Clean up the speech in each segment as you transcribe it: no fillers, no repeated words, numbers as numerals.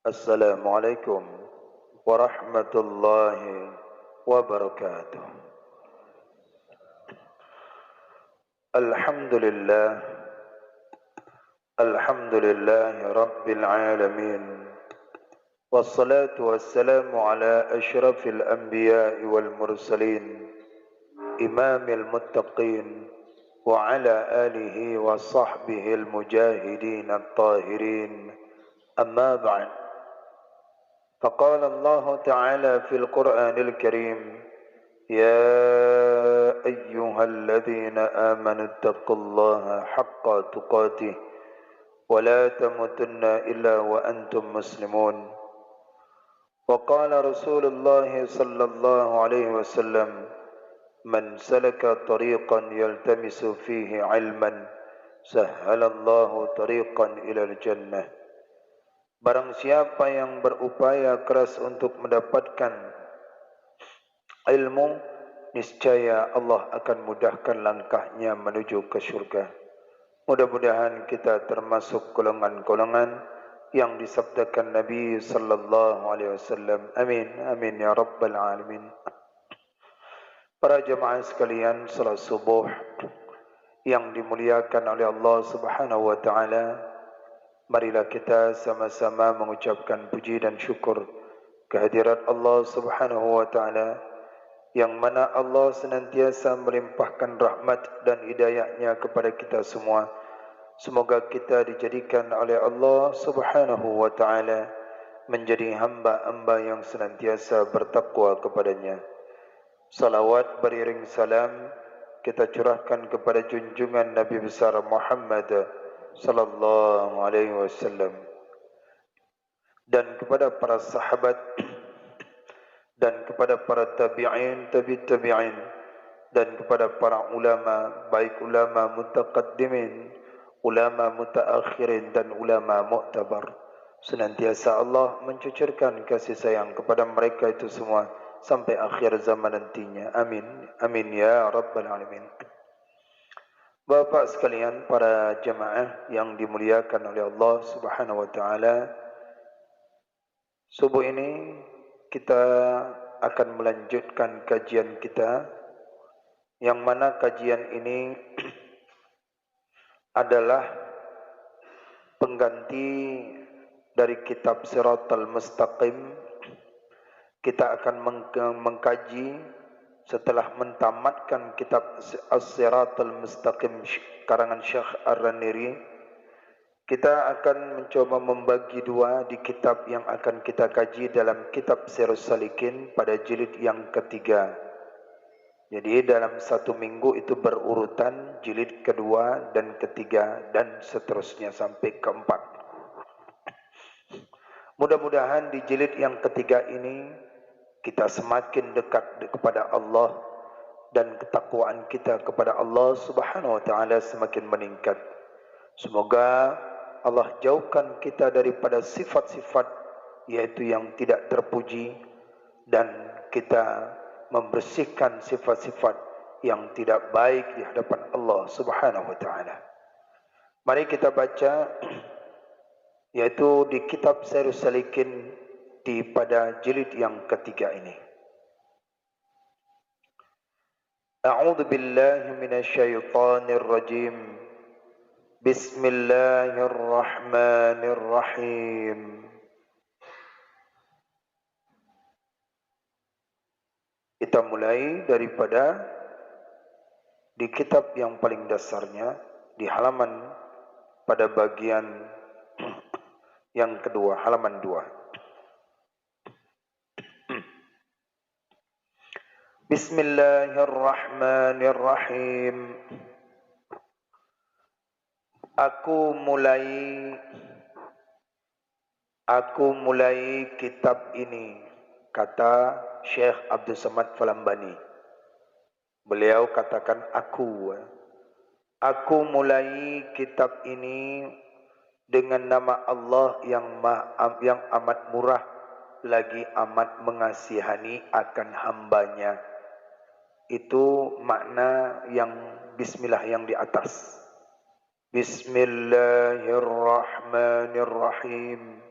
Assalamualaikum warahmatullahi wabarakatuh. Alhamdulillah, alhamdulillahi rabbil alamin. Wassalatu wassalamu ala ashrafil anbiya'i wal mursalin, imamil muttaqin, wa ala alihi wa sahbihi al mujahidin at-tahirin. Amma ba'd. فقال الله تعالى في القرآن الكريم: يا أيها الذين آمنوا اتقوا الله حق تقاته ولا تموتن إلا وأنتم مسلمون. وقال رسول الله صلى الله عليه وسلم: من سلك طريقا يلتمس فيه علما سهل الله طريقا إلى الجنة. Barang siapa yang berupaya keras untuk mendapatkan ilmu, niscaya Allah akan mudahkan langkahnya menuju ke syurga. Mudah-mudahan kita termasuk golongan-golongan yang disabdakan Nabi sallallahu alaihi wasallam. Amin, amin ya rabbal alamin. Para jemaah sekalian, salat subuh yang dimuliakan oleh Allah Subhanahu wa taala, marilah kita sama-sama mengucapkan puji dan syukur kehadirat Allah Subhanahu wa taala, yang mana Allah senantiasa melimpahkan rahmat dan hidayahnya kepada kita semua. Semoga kita dijadikan oleh Allah Subhanahu wa taala menjadi hamba-hamba yang senantiasa bertakwa kepadanya. Salawat beriring salam kita curahkan kepada junjungan Nabi besar Muhammad sallallahu alaihi wasallam, dan kepada para sahabat, dan kepada para tabi'in, tabi'in, dan kepada para ulama, baik ulama mutaqaddimin, ulama mutaakhirin, dan ulama mu'tabar. Senantiasa Allah mencucurkan kasih sayang kepada mereka itu semua sampai akhir zaman nantinya. Amin, amin ya rabbal alamin. Bapak sekalian, para jemaah yang dimuliakan oleh Allah Subhanahu wa taala, subuh ini kita akan melanjutkan kajian kita, yang mana kajian ini adalah pengganti dari kitab Siratal Mustaqim. Kita akan mengkaji setelah mentamatkan kitab As-Siratal Mustaqim karangan Syekh Ar-Raniri. Kita akan mencoba membagi dua di kitab yang akan kita kaji dalam kitab Sirus Salikin pada jilid yang ketiga. Jadi dalam satu minggu itu berurutan jilid kedua dan ketiga dan seterusnya sampai keempat. Mudah-mudahan di jilid yang ketiga ini kita semakin dekat kepada Allah dan ketakwaan kita kepada Allah Subhanahu wa taala semakin meningkat. Semoga Allah jauhkan kita daripada sifat-sifat yaitu yang tidak terpuji, dan kita membersihkan sifat-sifat yang tidak baik di hadapan Allah Subhanahu wa taala. Mari kita baca yaitu di kitab Sirus Salikin di pada jilid yang ketiga ini. A'udzu billahi minasyaitonir rajim. Bismillahirrahmanirrahim. Kita mulai daripada di kitab yang paling dasarnya, di halaman pada bagian yang kedua, halaman 2. Bismillahirrahmanirrahim. Aku mulai kitab ini, kata Syekh Abdul Samad Falambani. Beliau katakan aku mulai kitab ini dengan nama Allah yang amat murah lagi amat mengasihani akan hambanya. Itu makna yang bismillah yang di atas. Bismillahirrahmanirrahim.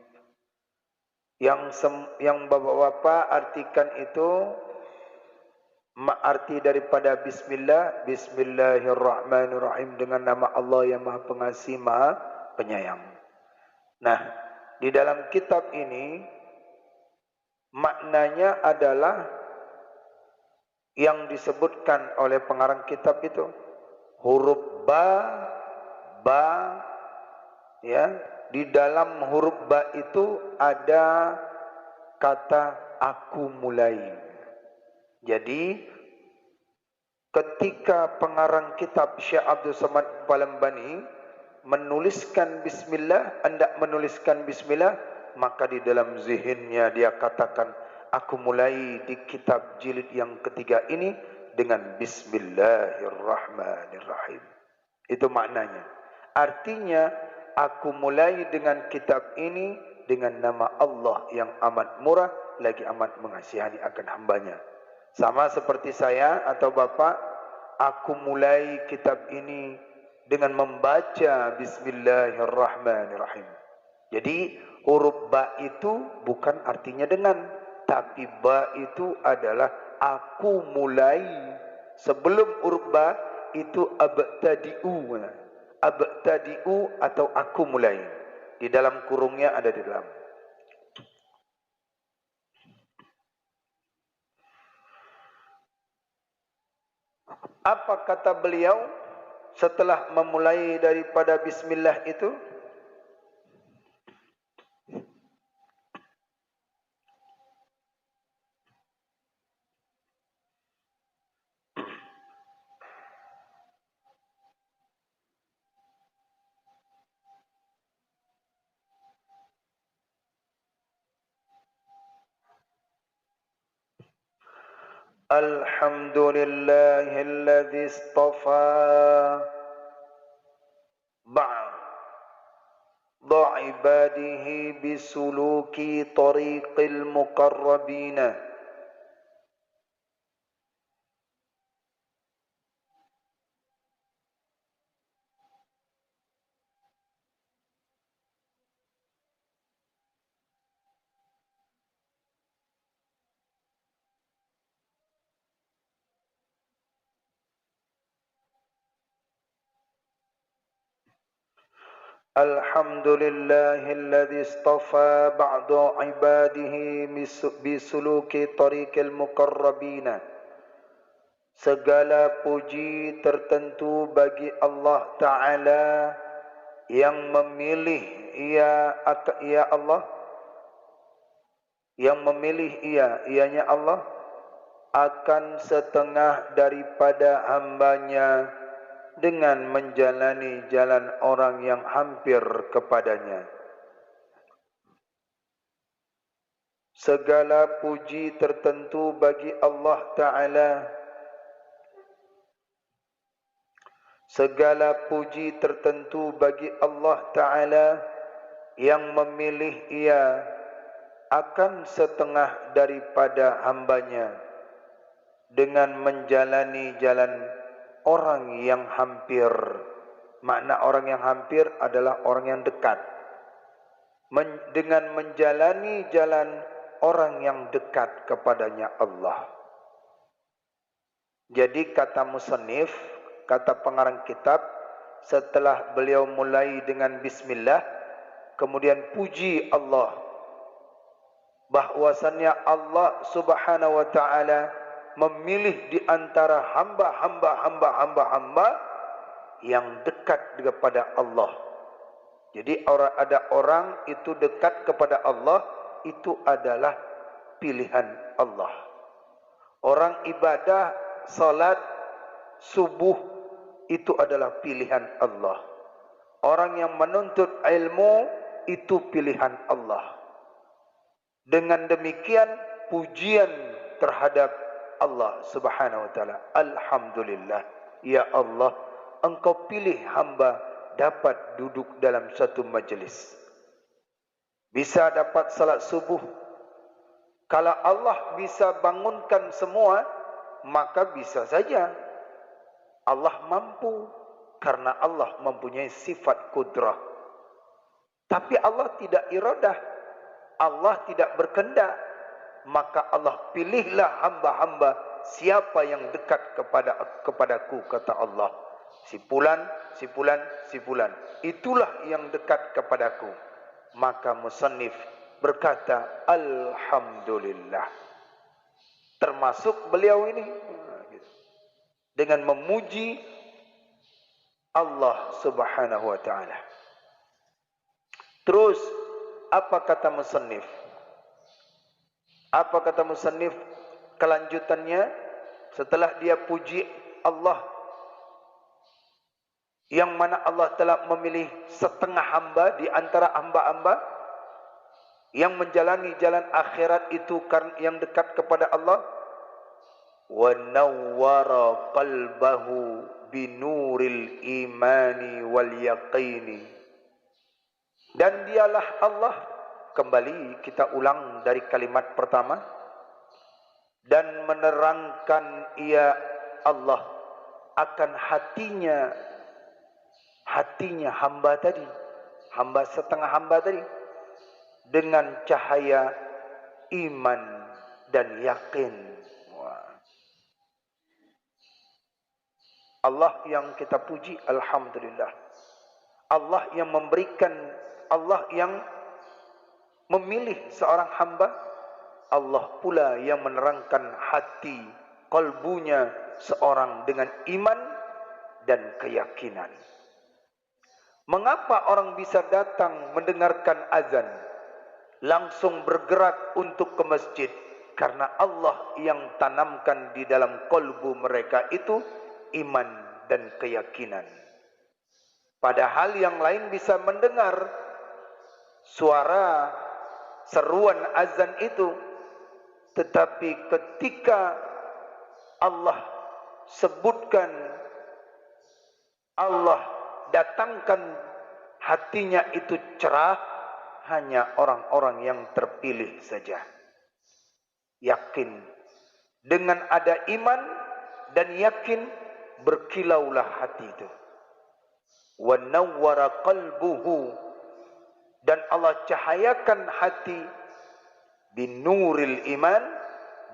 Yang bapak-bapak artikan itu arti daripada bismillah, bismillahirrahmanirrahim, dengan nama Allah yang Maha Pengasih, Maha Penyayang. Nah, di dalam kitab ini maknanya adalah yang disebutkan oleh pengarang kitab itu huruf ba, ya. Di dalam huruf ba itu ada kata aku mulai. Jadi ketika pengarang kitab Syekh Abdul Samad Palembani menuliskan bismillah, hendak menuliskan bismillah, maka di dalam zihinnya dia katakan, aku mulai di kitab jilid yang ketiga ini dengan bismillahirrahmanirrahim. Itu maknanya. Artinya, aku mulai dengan kitab ini dengan nama Allah yang amat murah lagi amat mengasihani akan hambanya. Sama seperti saya atau Bapak, aku mulai kitab ini dengan membaca bismillahirrahmanirrahim. Jadi huruf ba itu bukan artinya dengan, tapi ba itu adalah aku mulai. Sebelum huruf ba itu abtadi'u. Abtadi'u atau aku mulai. Di dalam kurungnya ada di dalam. Apa kata beliau setelah memulai daripada bismillah itu? Alhamdulillahilladzi istafa ba'da ibadihi bisuluki tariqil muqarrabina. Alhamdulillahilladzi istafa ba'da ibadihi bisuluki tariqil muqarrabina. Segala puji tertentu bagi Allah Ta'ala yang memilih ia Allah, yang memilih ianya Allah akan setengah daripada hambanya dengan menjalani jalan orang yang hampir kepadanya. Segala puji tertentu bagi Allah Ta'ala. Segala puji tertentu bagi Allah Ta'ala yang memilih ia akan setengah daripada hambanya dengan menjalani jalan orang yang hampir. Makna orang yang hampir adalah orang yang dekat. Dengan menjalani jalan orang yang dekat kepadanya Allah. Jadi kata musannif, kata pengarang kitab, setelah beliau mulai dengan bismillah, kemudian puji Allah, bahwasannya Allah Subhanahu wa ta'ala memilih di antara hamba yang dekat kepada Allah. Jadi ada orang itu dekat kepada Allah, itu adalah pilihan Allah. Orang ibadah salat subuh itu adalah pilihan Allah. Orang yang menuntut ilmu itu pilihan Allah. Dengan demikian pujian terhadap Allah Subhanahu wa ta'ala. Alhamdulillah, ya Allah, Engkau pilih hamba dapat duduk dalam satu majlis, bisa dapat salat subuh. Kalau Allah bisa bangunkan semua, maka bisa saja. Allah mampu, karena Allah mempunyai sifat kudrah. Tapi Allah tidak iradah. Allah tidak berkehendak, maka Allah pilihlah hamba-hamba siapa yang dekat kepadaku, kata Allah. Si fulan, si fulan, si fulan, itulah yang dekat kepadaku. Maka musannif berkata alhamdulillah, termasuk beliau ini dengan memuji Allah Subhanahu wa taala. Terus apa kata musannif? Apa kata musannif kelanjutannya setelah dia puji Allah, yang mana Allah telah memilih setengah hamba di antara hamba-hamba yang menjalani jalan akhirat itu karena yang dekat kepada Allah. Wa nawwara qalbahu binuril imani wal yaqini. Dan dialah Allah, kembali kita ulang dari kalimat pertama, dan menerangkan ia Allah akan hatinya hamba tadi, hamba setengah hamba tadi, dengan cahaya iman dan yakin. Allah yang kita puji, alhamdulillah. Allah yang memberikan, Allah yang memilih seorang hamba, Allah pula yang menerangkan hati, kalbunya seorang dengan iman dan keyakinan. Mengapa orang bisa datang mendengarkan azan langsung bergerak untuk ke masjid? Karena Allah yang tanamkan di dalam kalbu mereka itu iman dan keyakinan. Padahal yang lain bisa mendengar suara seruan azan itu, tetapi ketika Allah sebutkan, Allah datangkan hatinya itu cerah, hanya orang-orang yang terpilih saja. Yakin. Dengan ada iman dan yakin, berkilaulah hati itu. Wa nawwara qalbuhu, dan Allah cahayakan hati binuril iman,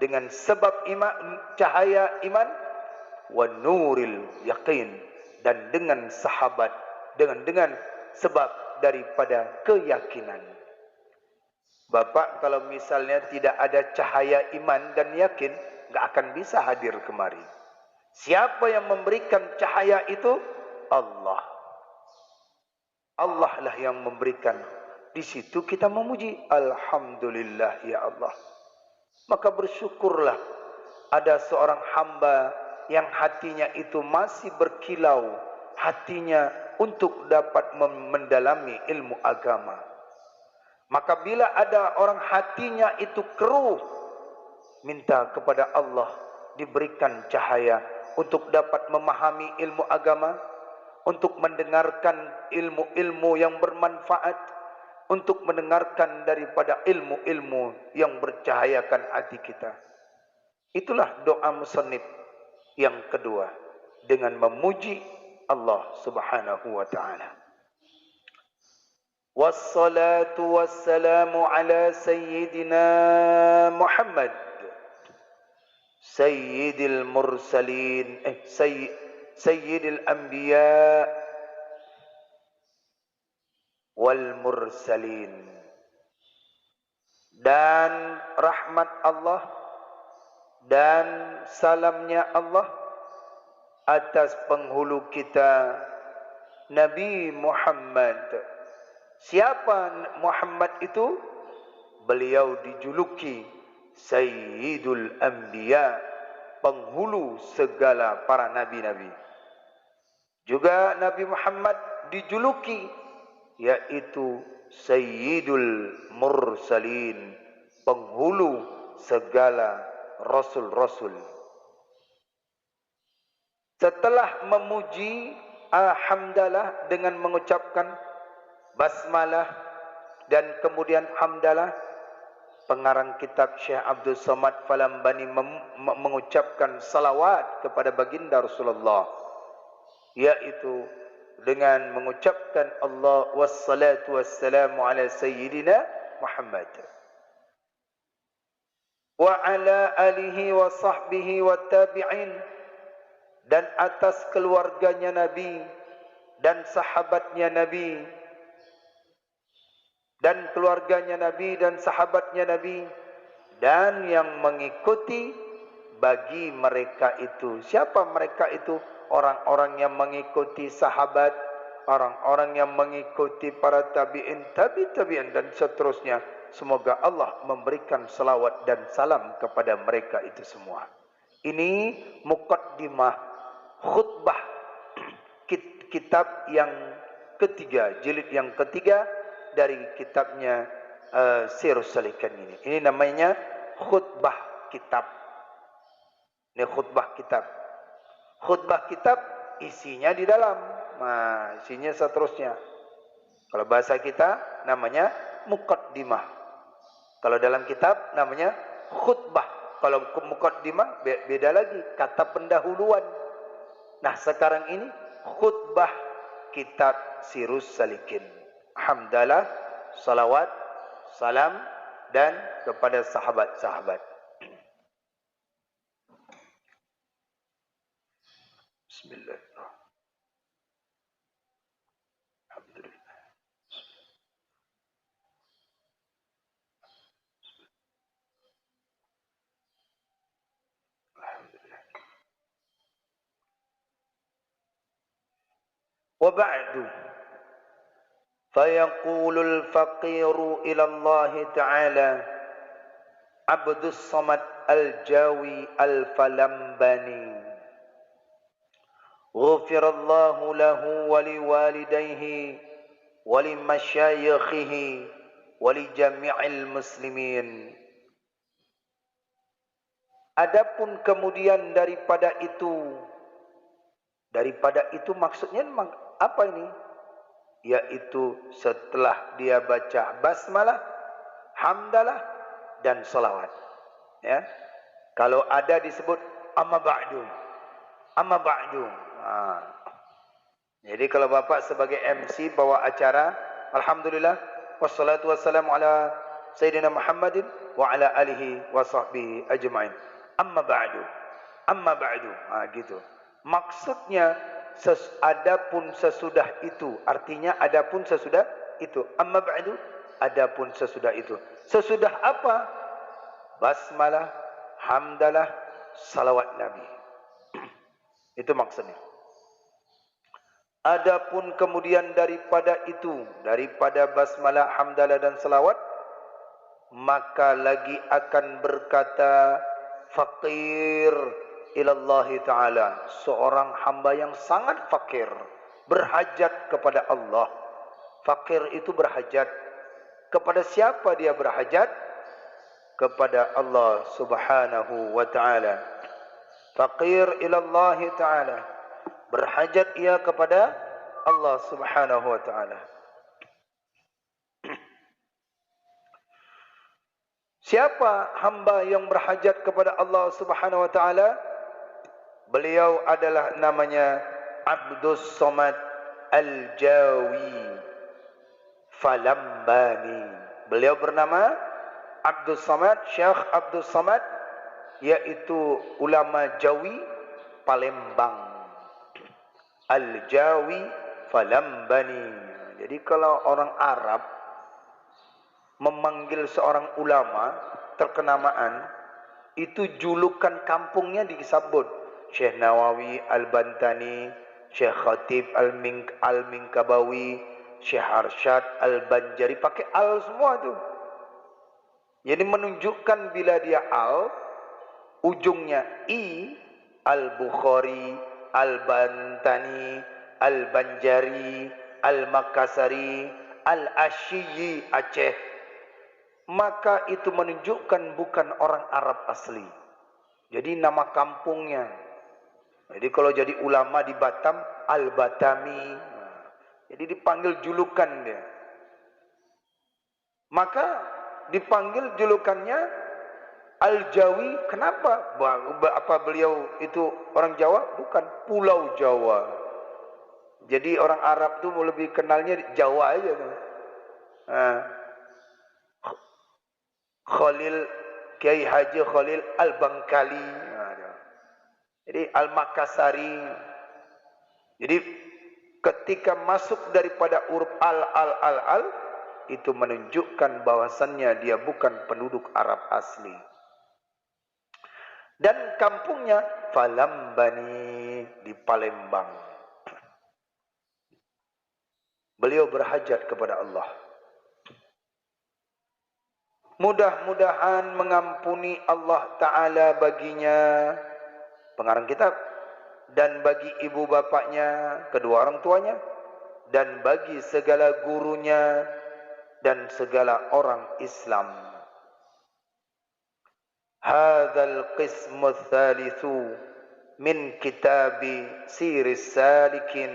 dengan sebab iman, cahaya iman, wa nuril yaqin, dan dengan sahabat, dengan sebab daripada keyakinan. Bapak kalau misalnya tidak ada cahaya iman dan yakin, enggak akan bisa hadir kemari. Siapa yang memberikan cahaya itu? Allah. Allah lah yang memberikan. Di situ kita memuji, alhamdulillah ya Allah. Maka bersyukurlah ada seorang hamba yang hatinya itu masih berkilau, hatinya untuk dapat mendalami ilmu agama. Maka bila ada orang hatinya itu keruh, minta kepada Allah diberikan cahaya untuk dapat memahami ilmu agama, untuk mendengarkan ilmu-ilmu yang bermanfaat, untuk mendengarkan daripada ilmu-ilmu yang bercahayakan hati kita. Itulah doa musannif yang kedua, dengan memuji Allah Subhanahu wa taala. Wassalatu wassalamu ala sayyidina Muhammad sayyidil mursalin, sayyidil anbiya wal mursalin. Dan rahmat Allah dan salamnya Allah atas penghulu kita Nabi Muhammad. Siapa Muhammad itu? Beliau dijuluki Sayyidul Anbiya, penghulu segala para nabi-nabi. Juga Nabi Muhammad dijuluki yaitu Sayyidul Mursalin, penghulu segala rasul-rasul. Setelah memuji alhamdulillah dengan mengucapkan basmalah dan kemudian hamdalah, pengarang kitab Syekh Abdul Somad Falambani mengucapkan salawat kepada baginda Rasulullah, yaitu dengan mengucapkan Allah wassalatu wassalamu ala sayyidina Muhammad wa ala alihi wa sahbihi wa tabi'in, dan atas keluarganya Nabi dan sahabatnya Nabi dan keluarganya Nabi dan sahabatnya Nabi dan yang mengikuti bagi mereka itu. Siapa mereka itu? Orang-orang yang mengikuti sahabat, orang-orang yang mengikuti para tabi'in, tabi'in dan seterusnya. Semoga Allah memberikan salawat dan salam kepada mereka itu semua. Ini muqaddimah khutbah kitab yang ketiga, jilid yang ketiga dari kitabnya Sirus Salikin ini. Ini namanya khutbah kitab. Ini khutbah kitab. Khutbah kitab isinya di dalam. Nah, isinya seterusnya. Kalau bahasa kita namanya muqaddimah. Kalau dalam kitab namanya khutbah. Kalau muqaddimah beda lagi, kata pendahuluan. Nah, sekarang ini khutbah kitab Sirus Salikin. Hamdalah, salawat, salam dan kepada sahabat-sahabat. Bismillahirrahmanirrahim. Alhamdulillah. Alhamdulillah. Wa ba'du. فيقول الفقير إلى الله تعالى عبد الصمد الجاوي الفلمباني غفر الله له ولوالديه ولمشايخه ولجميع المسلمين. Adapun kemudian daripada itu maksudnya apa ini? Yaitu setelah dia baca basmalah, hamdalah dan salawat. Ya. Kalau ada disebut amma ba'du. Amma ba'du. Jadi kalau Bapak sebagai MC bawa acara, alhamdulillah wassalatu wassalamu ala sayyidina Muhammadin wa ala alihi wa sahbihi ajma'in. Amma ba'du. Amma ba'du. Gitu. Maksudnya adapun sesudah itu, artinya adapun sesudah itu. Amma ba'du, adapun sesudah itu. Sesudah apa? Basmalah, hamdalah, salawat Nabi. Itu maksudnya. Adapun kemudian daripada itu, daripada basmalah, hamdalah dan salawat, maka lagi akan berkata faqir ilallahi ta'ala, seorang hamba yang sangat fakir, berhajat kepada Allah. Fakir itu berhajat. Kepada siapa dia berhajat? Kepada Allah subhanahu wa ta'ala. Faqir ilallahi ta'ala, berhajat ia kepada Allah subhanahu wa ta'ala. Siapa hamba yang berhajat kepada Allah subhanahu wa ta'ala? Beliau adalah namanya Abdus Somad Al-Jawi Falambani. Beliau bernama Abdus Somad, Syekh Abdus Somad, yaitu ulama Jawi Palembang. Al-Jawi Falambani. Jadi kalau orang Arab memanggil seorang ulama terkenamaan, itu julukan kampungnya disebut Syekh Nawawi Al-Bantani, Syekh Khatib Al-Minkabawi, Syekh Arsyad Al-Banjari, pakai al semua tu. Jadi menunjukkan bila dia al, ujungnya i, Al-Bukhari, Al-Bantani, Al-Banjari, Al-Makassari, Al-Asyiyi, Aceh, maka itu menunjukkan bukan orang Arab asli. Jadi nama kampungnya. Jadi kalau jadi ulama di Batam, Al-Batami. Jadi dipanggil julukan dia. Maka dipanggil julukannya Al-Jawi. Kenapa? Apa beliau itu orang Jawa? Bukan, Pulau Jawa. Jadi orang Arab tu lebih kenalnya Jawa aja. Khalil, Kiai Haji Khalil Al-Bangkali. Jadi Al-Makassari. Jadi ketika masuk daripada huruf al itu menunjukkan bahwasannya dia bukan penduduk Arab asli. Dan kampungnya Falambani di Palembang. Beliau berhajat kepada Allah. Mudah-mudahan mengampuni Allah Ta'ala baginya, pengarang kitab, dan bagi ibu bapaknya, kedua orang tuanya, dan bagi segala gurunya, dan segala orang Islam. Hadzal qismu tsalitsu min kitabi Siris Salikin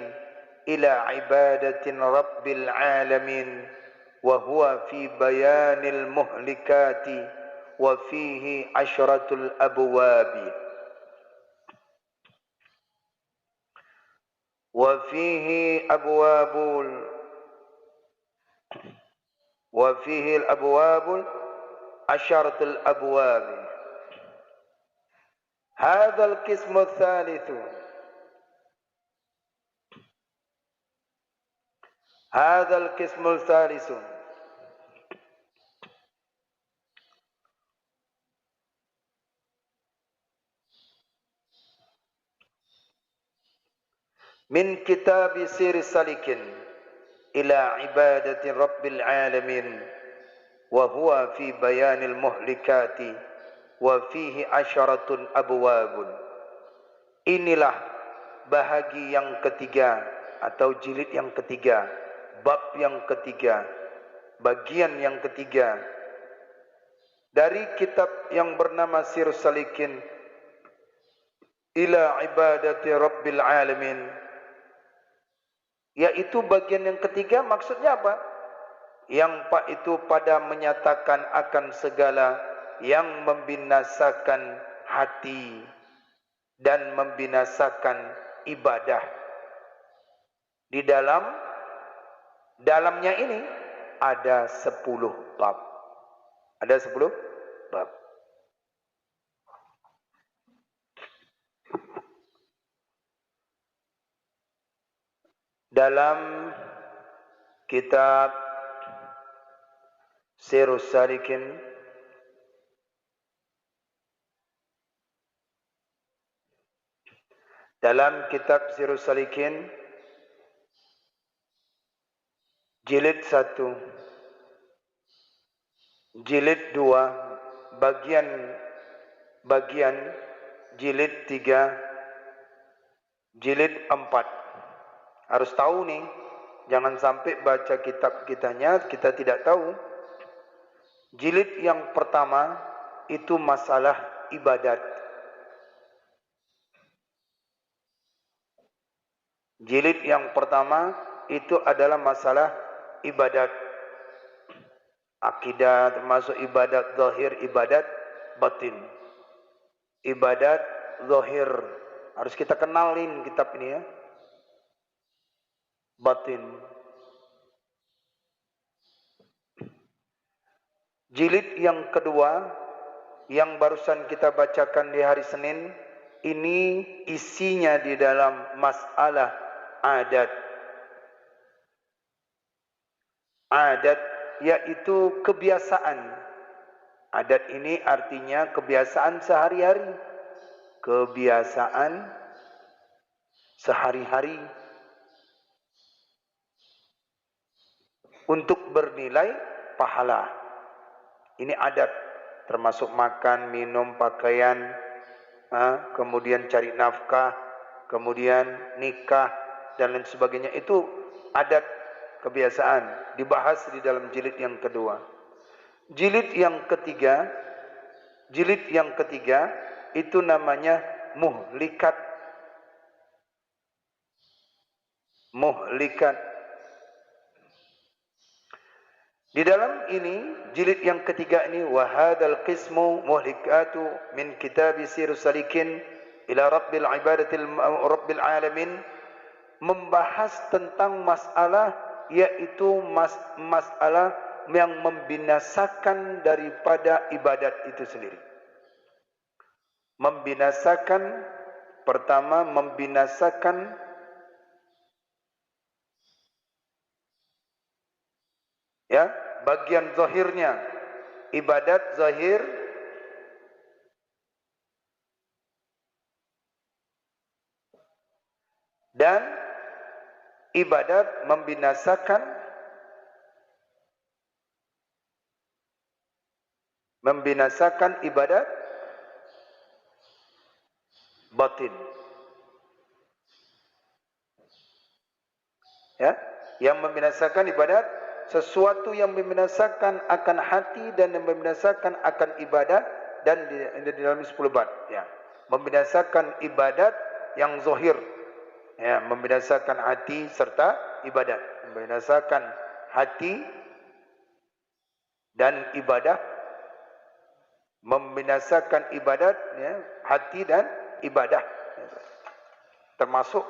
ila ibadatin Rabbil Alamin. وهو في بيان المهلكات وفيه عشرة الأبواب وفيه الأبواب عشرة الأبواب. هذا القسم الثالث min kitab Siris Salikin ila ibadati Rabbil Alamin wa huwa fi bayanil muhlikati wa fihi asyaratun abwabun. Inilah bahagi yang ketiga atau jilid yang ketiga, bab yang ketiga, bagian yang ketiga dari kitab yang bernama Siris Salikin ila ibadati Rabbil Alamin. Yaitu bagian yang ketiga, maksudnya apa? Yang pak itu pada menyatakan akan segala yang membinasakan hati dan membinasakan ibadah. Di dalamnya ini ada 10 bab. Ada 10 bab. Dalam kitab Sirus Salikin jilid 1, jilid 2, bagian jilid 3, jilid 4. Harus tahu nih, jangan sampai baca kitab kitanya kita tidak tahu. Jilid yang pertama itu masalah ibadat. Jilid yang pertama itu adalah masalah ibadat. Akidah termasuk ibadat zahir, ibadat batin. Ibadat zahir. Harus kita kenalin kitab ini ya. Batin. Jilid yang kedua yang barusan kita bacakan di hari Senin, ini isinya di dalam masalah adat. Adat yaitu kebiasaan. Adat ini artinya kebiasaan sehari-hari. Kebiasaan sehari-hari. Untuk bernilai pahala. Ini adat, termasuk makan, minum, pakaian, kemudian cari nafkah, kemudian nikah, dan lain sebagainya. Itu adat, kebiasaan, dibahas di dalam jilid yang kedua. Jilid yang ketiga itu namanya muhlikat. Muhlikat. Di dalam ini, jilid yang ketiga ini, wa hadzal qismu muhlikatu min kitab Sirus Salikin ila Rabbil Alamin, membahas tentang masalah yaitu masalah yang membinasakan daripada ibadat itu sendiri. Membinasakan, pertama membinasakan ya, bagian zahirnya, ibadat zahir dan ibadat membinasakan ibadat batin. Ya, yang membinasakan ibadat, sesuatu yang membinasakan akan hati dan yang membinasakan akan ibadat, dan di dalam 10 bab ya. Membinasakan ibadat yang zahir. Ya, membinasakan hati serta ibadat. Membinasakan hati dan ibadah. Membinasakan ibadat ya, hati dan ibadah. Termasuk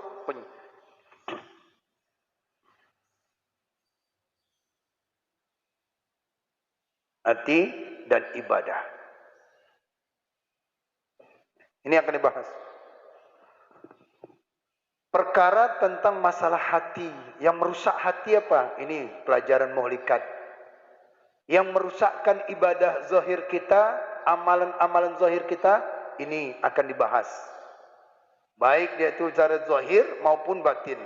hati dan ibadah. Ini akan dibahas. Perkara tentang masalah hati. Yang merusak hati apa? Ini pelajaran muhlikat. Yang merusakkan ibadah zahir kita, amalan-amalan zahir kita, ini akan dibahas. Baik dia itu secara zahir maupun batin.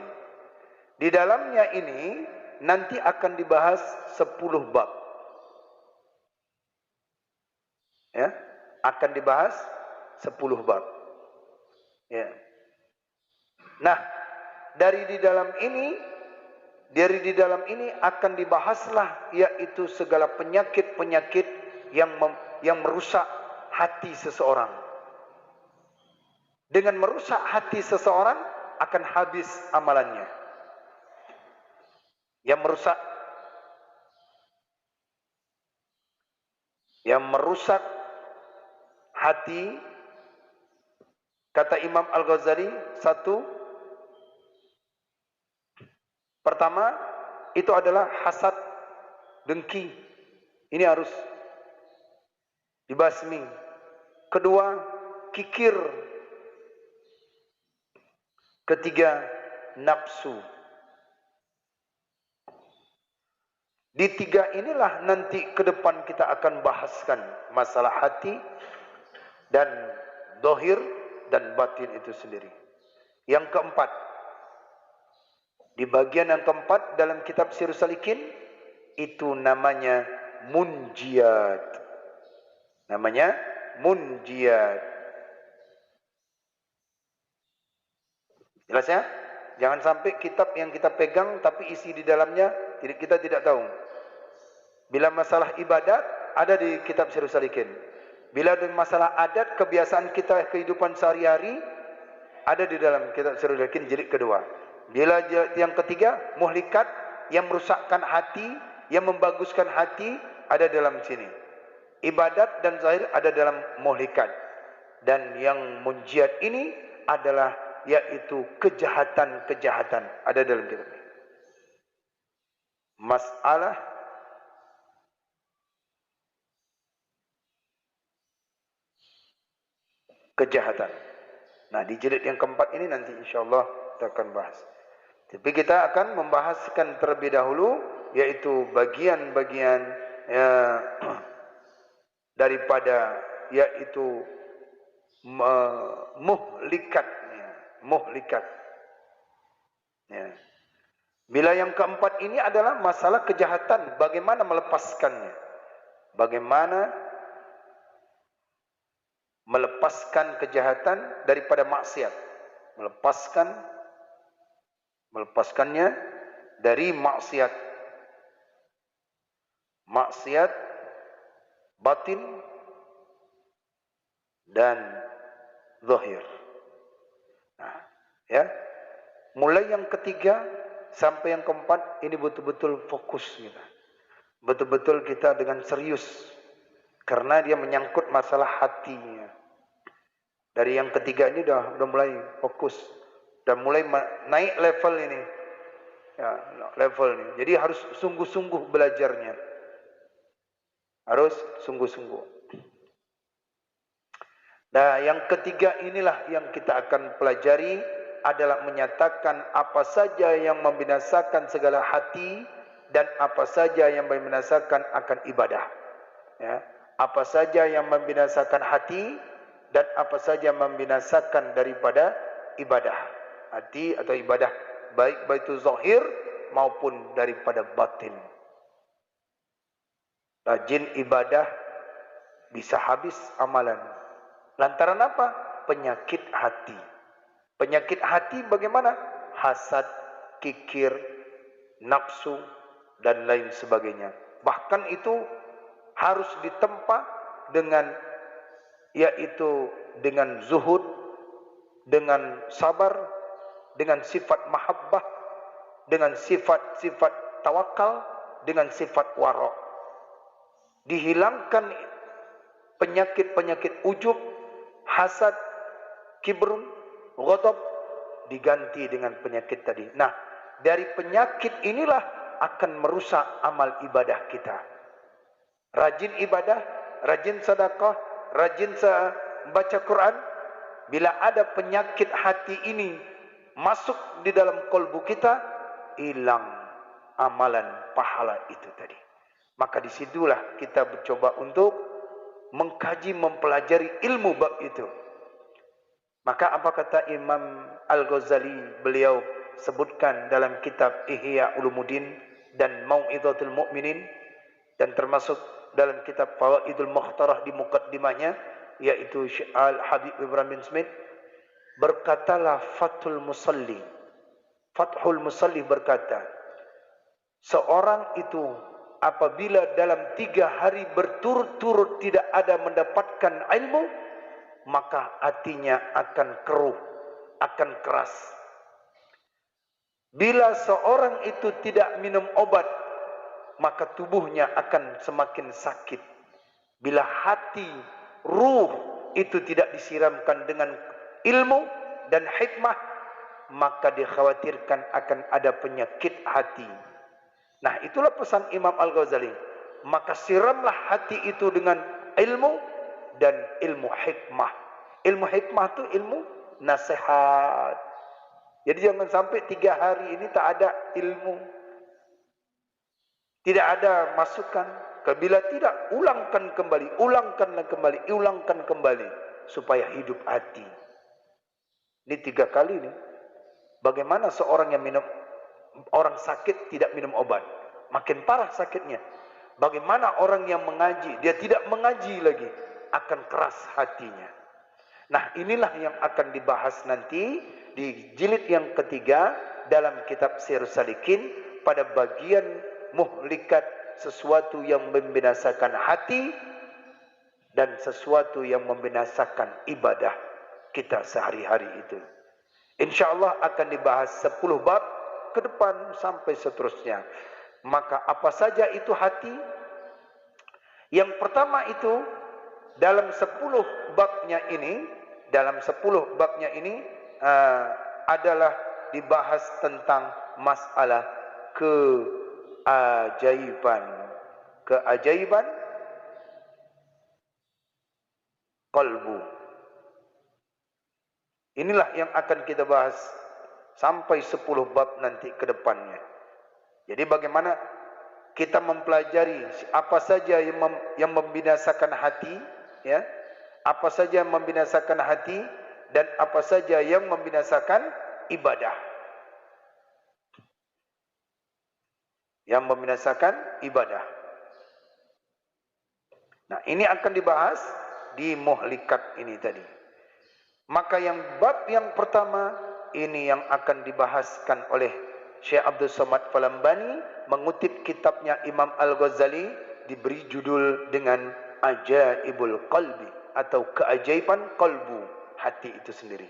Di dalamnya ini nanti akan dibahas 10 bab. Ya, akan dibahas 10 bab. Ya. Nah, dari di dalam ini akan dibahaslah yaitu segala penyakit-penyakit yang merusak hati seseorang. Dengan merusak hati seseorang akan habis amalannya. Yang merusak hati, kata Imam Al-Ghazali, pertama itu adalah hasad, dengki. Ini harus dibasmi. Kedua, kikir. Ketiga, nafsu. Di tiga inilah nanti ke depan kita akan bahaskan masalah hati dan zahir dan batin itu sendiri. Yang keempat, di bagian yang keempat dalam kitab Sirrus Salikin, itu namanya munjiat. Namanya munjiat. Jelas ya? Jangan sampai kitab yang kita pegang tapi isi di dalamnya kita tidak tahu. Bila masalah ibadat ada di kitab Sirrus Salikin. Bila ada masalah adat, kebiasaan kita, kehidupan sehari-hari, ada di dalam kitab Sirrus Salikin jilid kedua. Bila yang ketiga, muhlikat, yang merusakkan hati, yang membaguskan hati, ada dalam sini. Ibadat dan zahir ada dalam muhlikat. Dan yang munjiat ini adalah yaitu kejahatan-kejahatan, ada dalam kitab ini. Masalah kejahatan. Nah, di jilid yang keempat ini nanti insyaAllah kita akan bahas. Tapi kita akan membahaskan terlebih dahulu yaitu bagian-bagian ya, daripada yaitu muhlikat. Ya. Bila yang keempat ini adalah masalah kejahatan, bagaimana melepaskannya? Bagaimana melepaskan kejahatan daripada maksiat, melepaskannya dari maksiat batin dan zahir. Nah, ya, mulai yang ketiga sampai yang keempat ini betul-betul fokus kita, betul-betul kita dengan serius. Karena dia menyangkut masalah hatinya. Dari yang ketiga ini dah mulai fokus. Dan mulai naik level ini. Ya, level ini. Jadi harus sungguh-sungguh belajarnya. Harus sungguh-sungguh. Nah, yang ketiga inilah yang kita akan pelajari adalah menyatakan apa saja yang membinasakan segala hati dan apa saja yang membinasakan akan ibadah. Ya. Apa saja yang membinasakan hati dan apa saja yang membinasakan daripada ibadah. Hati atau ibadah baik itu zahir maupun daripada batin. Rajin ibadah bisa habis amalan. Lantaran apa? Penyakit hati. Penyakit hati bagaimana? Hasad, kikir, nafsu, dan lain sebagainya. Bahkan itu harus ditempa dengan yaitu dengan zuhud, dengan sabar, dengan sifat mahabbah, dengan sifat-sifat tawakal, dengan sifat wara'. Dihilangkan penyakit-penyakit ujub, hasad, kibrun, ghadab, diganti dengan penyakit tadi. Nah, dari penyakit inilah akan merusak amal ibadah kita. Rajin ibadah, rajin sedekah, rajin baca Quran. Bila ada penyakit hati ini masuk di dalam kolbu kita, hilang amalan pahala itu tadi. Maka disitulah kita mencoba untuk mengkaji, mempelajari ilmu bab itu. Maka apa kata Imam Al-Ghazali, beliau sebutkan dalam kitab Ihya Ulumuddin dan Mau'izatul Mu'minin, dan termasuk dalam kitab Fawaidul Mukhtarah di muqaddimahnya, yaitu Al-Habib Ibrahim bin Smith, berkatalah Fathul Musalli berkata, seorang itu apabila dalam 3 hari berturut-turut tidak ada mendapatkan ilmu, maka hatinya akan keruh, akan keras. Bila seorang itu tidak minum obat, maka tubuhnya akan semakin sakit. Bila hati, ruh itu tidak disiramkan dengan ilmu dan hikmah, maka dikhawatirkan akan ada penyakit hati. Nah, itulah pesan Imam Al-Ghazali. Maka siramlah hati itu dengan ilmu dan ilmu hikmah. Ilmu hikmah itu ilmu nasihat. Jadi jangan sampai 3 hari ini tak ada ilmu, tidak ada masukan. Bila tidak, ulangkan kembali supaya hidup hati. Ini 3 kali nih. Bagaimana seorang yang orang sakit tidak minum obat, makin parah sakitnya. Bagaimana orang yang mengaji, dia tidak mengaji lagi, akan keras hatinya. Nah, inilah yang akan dibahas nanti di jilid yang ketiga dalam kitab Sirrus Salikin pada bagian muhlikat, sesuatu yang membinasakan hati dan sesuatu yang membinasakan ibadah kita sehari-hari itu. InsyaAllah akan dibahas 10 bab ke depan sampai seterusnya. Maka apa saja itu hati? Yang pertama itu dalam 10 babnya ini, adalah dibahas tentang masalah keajaiban qalbu. Inilah yang akan kita bahas sampai 10 bab nanti ke depannya. Jadi bagaimana kita mempelajari apa saja yang membinasakan hati, ya? Apa saja yang membinasakan hati dan apa saja yang membinasakan ibadah. Yang membinasakan ibadah. Nah, ini akan dibahas di muhlikat ini tadi. Maka yang bab yang pertama ini yang akan dibahaskan oleh Syekh Abdul Somad Falambani mengutip kitabnya Imam Al-Ghazali, diberi judul dengan Ajaibul Qalbi atau keajaiban kalbu, hati itu sendiri.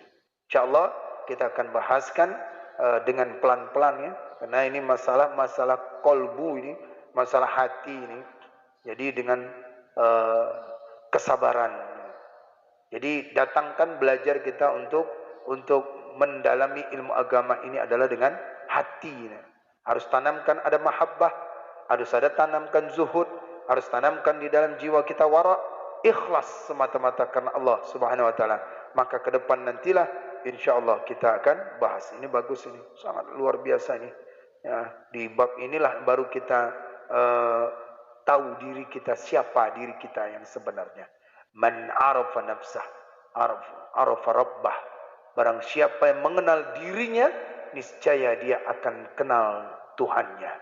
InsyaAllah kita akan bahaskan dengan pelan-pelan, ya, karena ini masalah kalbu ini, masalah hati ini. Jadi dengan kesabaran. Jadi datangkan belajar kita untuk mendalami ilmu agama ini adalah dengan hati. Harus tanamkan ada mahabbah, harus ada tanamkan zuhud, Harus tanamkan di dalam jiwa kita wara, ikhlas semata-mata karena Allah Subhanahu wa taala. Maka ke depan nantilah insyaallah kita akan bahas. Ini bagus ini, sangat luar biasa ini. Ya, di bab inilah baru kita tahu diri kita, siapa diri kita yang sebenarnya. Man arafa nafsah, arafa rabbah. Barang siapa yang mengenal dirinya, niscaya dia akan kenal Tuhannya,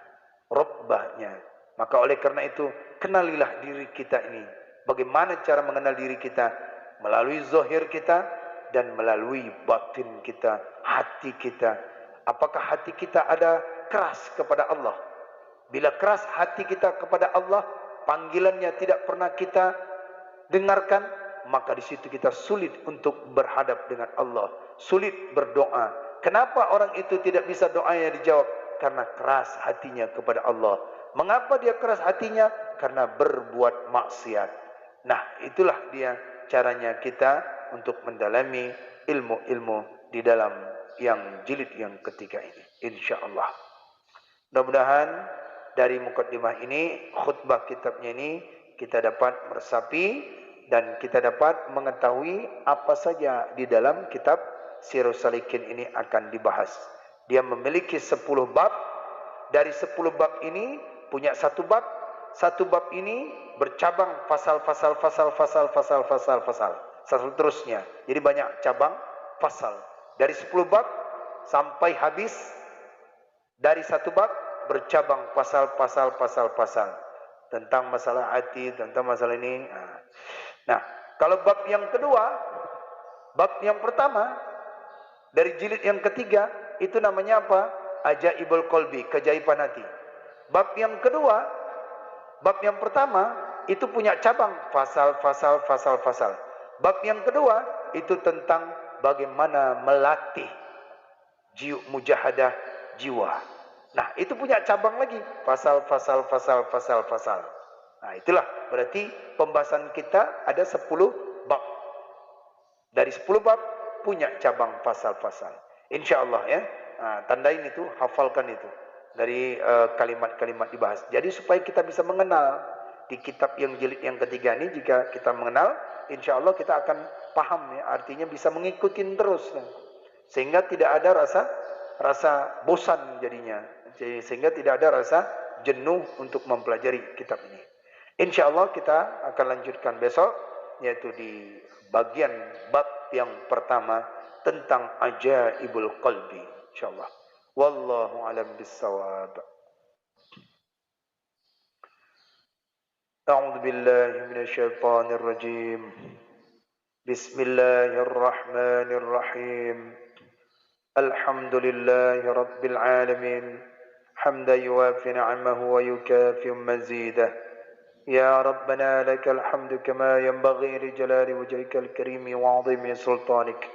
Rabbahnya. Maka oleh karena itu, kenalilah diri kita ini. Bagaimana cara mengenal diri kita? Melalui zahir kita dan melalui batin kita, hati kita. Apakah hati kita ada keras kepada Allah? Bila keras hati kita kepada Allah, panggilannya tidak pernah kita dengarkan, maka di situ kita sulit untuk berhadap dengan Allah, sulit berdoa. Kenapa orang itu tidak bisa doanya dijawab? Karena keras hatinya kepada Allah. Mengapa dia keras hatinya? Karena berbuat maksiat. Nah, itulah dia caranya kita untuk mendalami ilmu-ilmu di dalam yang jilid yang ketiga ini, insyaallah. Mudah-mudahan dari mukaddimah ini, khutbah kitabnya ini, kita dapat meresapi dan kita dapat mengetahui apa saja di dalam kitab Sirrus Salikin ini akan dibahas. Dia memiliki 10 bab. Dari 10 bab ini punya satu bab. Satu bab ini bercabang fasal-fasal. Seterusnya. Jadi banyak cabang fasal. Dari 10 bab sampai habis. Dari satu bab bercabang pasal. Tentang masalah hati, tentang masalah ini. Nah, kalau bab yang kedua, bab yang pertama dari jilid yang ketiga, itu namanya apa? Ajaibul Qalbi, keajaiban hati. Bab yang kedua, bab yang pertama itu punya cabang fasal. Bab yang kedua itu tentang bagaimana melatih mujahadah jiwa. Nah, itu punya cabang lagi, fasal. Nah, itulah berarti pembahasan kita ada 10 bab. Dari 10 bab punya cabang fasal-fasal. Insyaallah ya. Nah, tandain itu, hafalkan itu dari kalimat-kalimat dibahas. Jadi supaya kita bisa mengenal di kitab yang jilid yang ketiga ini, jika kita mengenal, insyaallah kita akan paham ya, artinya bisa mengikuti terus. Sehingga tidak ada rasa bosan jadinya. Sehingga tidak ada rasa jenuh untuk mempelajari kitab ini. Insyaallah kita akan lanjutkan besok, yaitu di bagian bab yang pertama tentang ajaibul qalbi, insyaallah. Wallahu alam bissawab. A'udzu billahi minasyaitonir rajim. Bismillahirrahmanirrahim. Alhamdulillahi rabbil alamin. حمدا يوافي نعمه ويكافئ مزيده يا ربنا لك الحمد كما ينبغي لجلال وجهك الكريم وعظيم سلطانك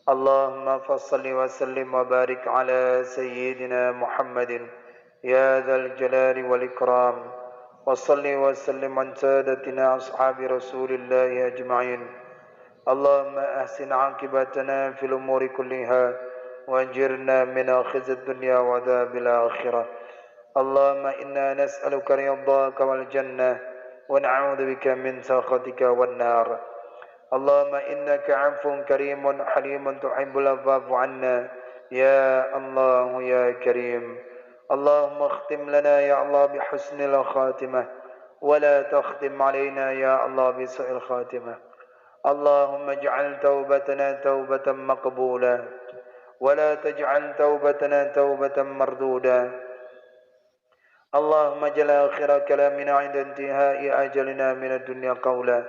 اللهم فصل وسلم وبارك على سيدنا محمد يا ذا الجلال والإكرام وصل وسلم عن سادتنا أصحاب رسول الله أجمعين اللهم أحسن عاقبتنا في الأمور كلها وأجرنا من خزي الدنيا وعذاب الآخرة اللهم إنا نسألك رضاك والجنة ونعوذ بك من سخطك والنار اللهم إنك عفو كريم حليم تحب العفو عنا يا الله يا كريم اللهم اختم لنا يا الله بحسن الخاتمة ولا تختم علينا يا الله بسوء الخاتمة اللهم اجعل توبتنا توبة مقبولة ولا تجعل توبتنا توبة مردودة اللهم اجعل آخر كلامنا عند انتهاء أجلنا من الدنيا قولا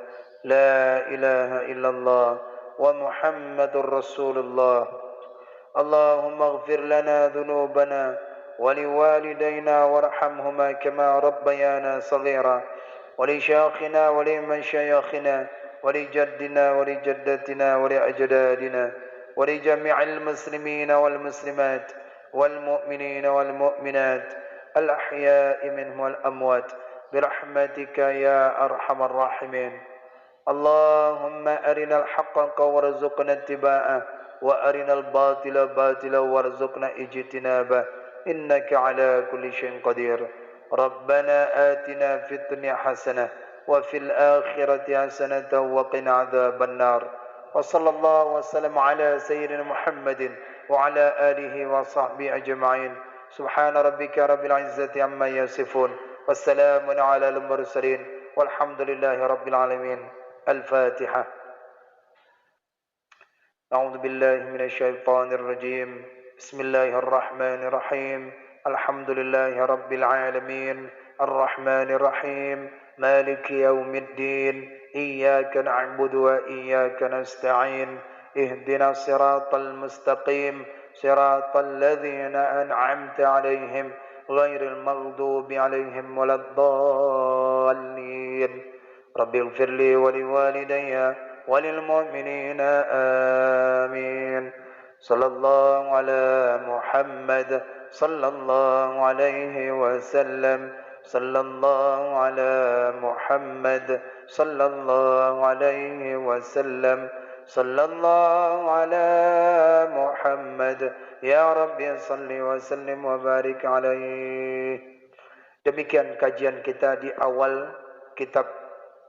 لا إله إلا الله ومحمد رسول الله اللهم اغفر لنا ذنوبنا ولوالدينا وارحمهما كما ربيانا صغيرا ولشيخنا ولمشايخنا ولجدنا ولجدتنا ولأجدادنا ولجميع المسلمين والمسلمات والمؤمنين والمؤمنات الأحياء منهم والأموات برحمتك يا أرحم الراحمين اللهم أرنا الحق حقا وارزقنا اتباعه وأرنا الباطل باطلا وارزقنا اجتنابه إنك على كل شيء قدير ربنا آتنا في الدنيا حسنة وفي الآخرة حسنة وقنا عذاب النار وصلى الله وسلم على سيدنا محمد وعلى آله وصحبه أجمعين سبحان ربك رب العزة عما يصفون والسلام على المرسلين والحمد لله رب العالمين. الفاتحة. أعوذ بالله من الشيطان الرجيم. بسم الله الرحمن الرحيم. الحمد لله رب العالمين الرحمن الرحيم مالك يوم الدين إياك نعبد وإياك نستعين اهدنا الصراط المستقيم صراط الذين أنعمت عليهم غير المغضوب عليهم ولا الضالين. رب اغفر لي ولوالدي وللمؤمنين آمين. صلى الله على محمد صلى الله عليه وسلم. صلى الله على محمد صلى الله عليه وسلم. صلى الله على محمد يا رب صل وسلم وبارك عليه. Demikian kajian kita di awal kitab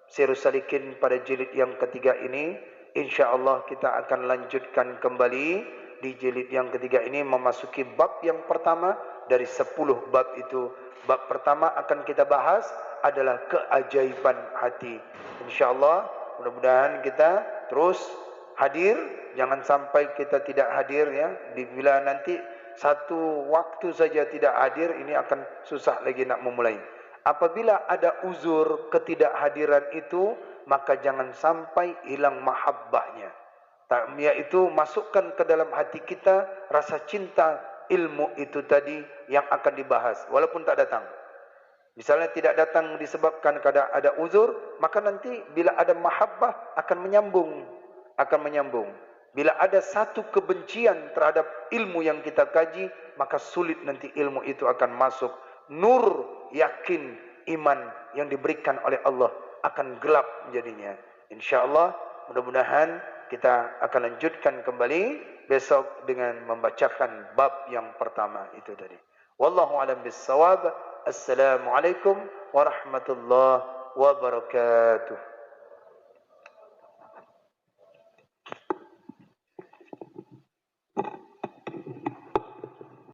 Sirus Salikin pada jilid yang ketiga ini. InsyaAllah kita akan lanjutkan kembali di jilid yang ketiga ini, memasuki bab yang pertama dari 10 bab itu. Bab pertama akan kita bahas adalah keajaiban hati. InsyaAllah mudah-mudahan kita terus hadir. Jangan sampai kita tidak hadir ya. Bila nanti satu waktu saja tidak hadir, ini akan susah lagi nak memulai. Apabila ada uzur ketidakhadiran itu, maka jangan sampai hilang mahabbahnya. Yaitu masukkan ke dalam hati kita rasa cinta ilmu itu tadi yang akan dibahas, walaupun tak datang. Misalnya tidak datang disebabkan ada uzur, maka nanti bila ada mahabbah akan menyambung. Bila ada satu kebencian terhadap ilmu yang kita kaji, maka sulit nanti ilmu itu akan masuk. Nur yakin iman yang diberikan oleh Allah akan gelap jadinya. InsyaAllah mudah-mudahan kita akan lanjutkan kembali besok dengan membacakan bab yang pertama itu tadi. Wallahu a'lam bissawab. Assalamualaikum warahmatullahi wabarakatuh.